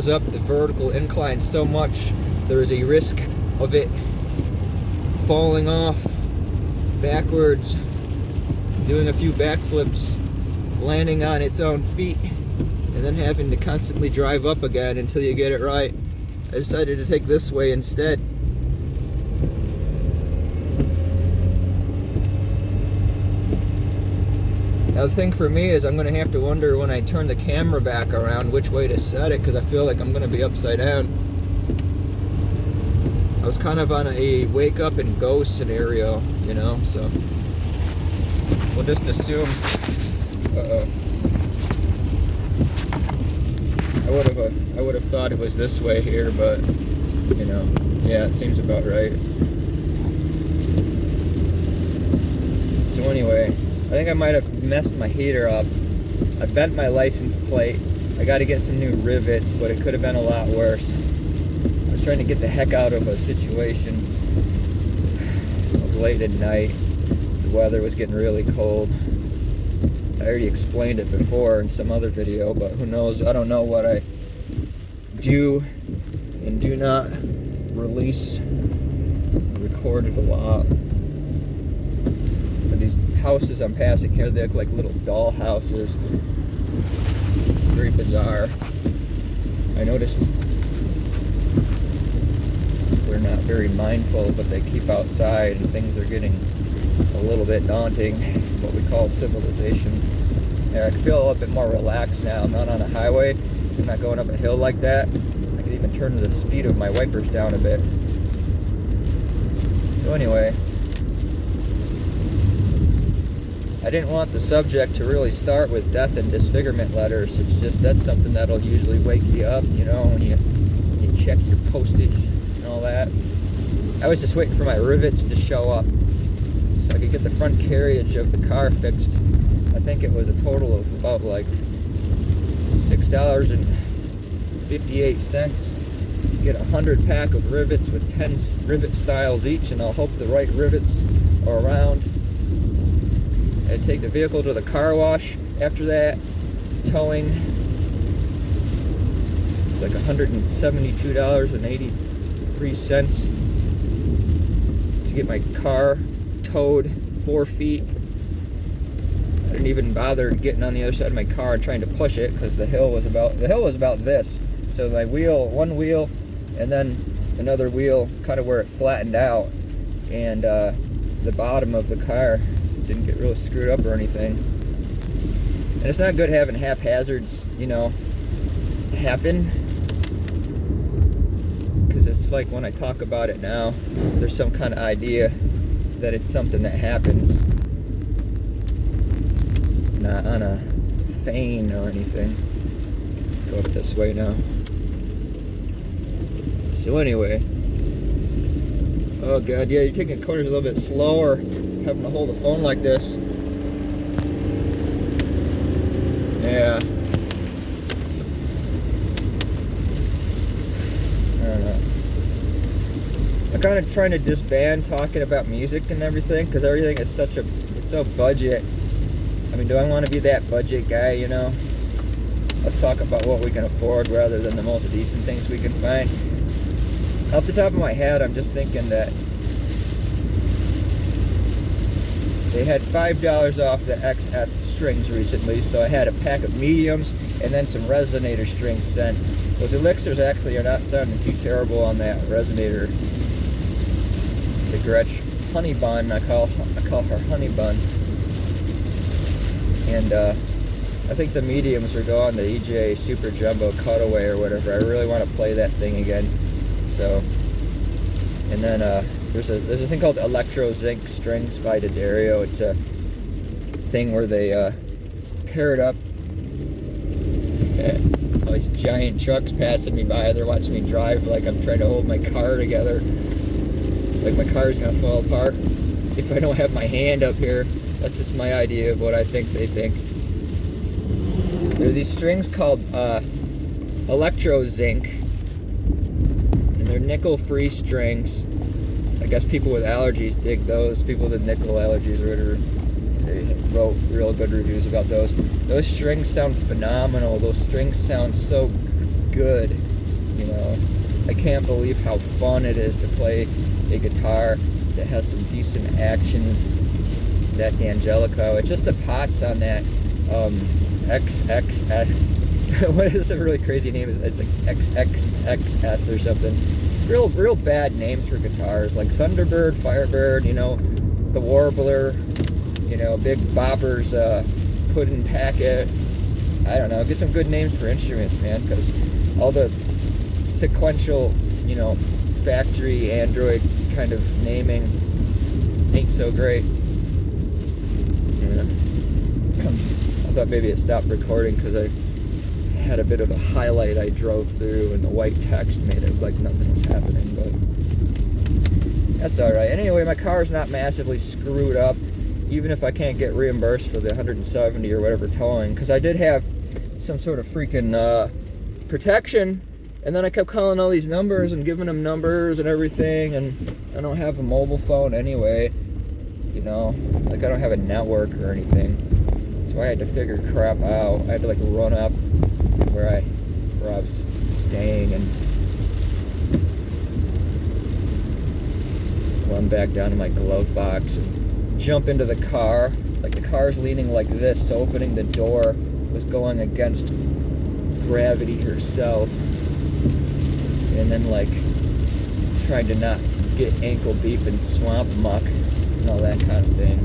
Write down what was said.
goes up the vertical incline so much, there is a risk of it falling off backwards, doing a few backflips, landing on its own feet, and then having to constantly drive up again until you get it right. I decided to take this way instead. Now the thing for me is I'm going to have to wonder when I turn the camera back around which way to set it, because I feel like I'm going to be upside down. I was kind of on a wake up and go scenario, you know, so we'll just assume. I would have thought it was this way here, but you know, yeah, it seems about right. So anyway, I think I might have messed my heater up. I bent my license plate. I got to get some new rivets, but it could have been a lot worse. I was trying to get the heck out of a situation. It was late at night. The weather was getting really cold. I already explained it before in some other video, but who knows? I don't know what I do and do not release. I recorded a lot. But these houses I'm passing here, they look like little doll houses. It's very bizarre. I noticed we're not very mindful of what they keep outside, and things are getting a little bit daunting, what we call civilization. And I can feel a little bit more relaxed now. I'm not on a highway. I'm not going up a hill like that. I can even turn the speed of my wipers down a bit. So anyway, I didn't want the subject to really start with death and disfigurement letters. It's just that's something that'll usually wake you up, you know, when you check your postage and all that. I was just waiting for my rivets to show up so I could get the front carriage of the car fixed. I think it was a total of about like $6.58 to get 100 pack of rivets with 10 rivet styles each, and I'll hope the right rivets are around. I'd take the vehicle to the car wash after that, towing. It's like $172.83 to get my car towed 4 feet. I didn't even bother getting on the other side of my car and trying to push it because the hill was about this. So my wheel, one wheel, and then another wheel, kind of where it flattened out, and the bottom of the car didn't get really screwed up or anything. And it's not good having haphazards, you know, happen, because it's like when I talk about it now, there's some kind of idea that it's something that happens, not on a feign or anything. Go up this way now. So anyway, oh god, yeah, you're taking corners a little bit slower, having to hold the phone like this. Yeah. I don't know. I'm kind of trying to disband talking about music and everything, because everything is it's so budget. I mean, do I want to be that budget guy, you know? Let's talk about what we can afford rather than the most decent things we can find. Off the top of my head, I'm just thinking that they had $5 off the XS strings recently, so I had a pack of mediums and then some resonator strings sent. Those elixirs actually are not sounding too terrible on that resonator. The Gretsch Honey Bun, I call her Honey Bun. And I think the mediums are going to EJ Super Jumbo Cutaway or whatever. I really want to play that thing again. So, and then there's a thing called Electro Zinc Strings by D'Addario. It's a thing where they pair it up. All these giant trucks passing me by, they're watching me drive like I'm trying to hold my car together. Like my car's gonna fall apart if I don't have my hand up here. That's just my idea of what I think they think. There are these strings called Electro Zinc, and they're nickel-free strings. I guess people with allergies dig those. People with nickel allergies or whatever, they wrote real good reviews about those. Those strings sound phenomenal. Those strings sound so good. You know, I can't believe how fun it is to play a guitar that has some decent action. That Angelico, it's just the pots on that XXX. What is a really crazy name? It's like XXXS or something. It's real bad names for guitars, like Thunderbird, Firebird, you know, the Warbler, you know, Big Bopper's Puddin' Packet. I don't know, get some good names for instruments, man, because all the sequential, you know, factory Android kind of naming ain't so great. Yeah. I thought maybe it stopped recording because I had a bit of a highlight I drove through and the white text made it like nothing was happening, but that's alright. Anyway, my car's not massively screwed up, even if I can't get reimbursed for the 170 or whatever towing, because I did have some sort of freaking protection, and then I kept calling all these numbers and giving them numbers and everything, and I don't have a mobile phone anyway, you know, like I don't have a network or anything, so I had to figure crap out. I had to like run up where I was staying and run back down to my glove box and jump into the car. Like the car's leaning like this, so opening the door was going against gravity herself, and then like trying to not get ankle deep in swamp muck and all that kind of thing.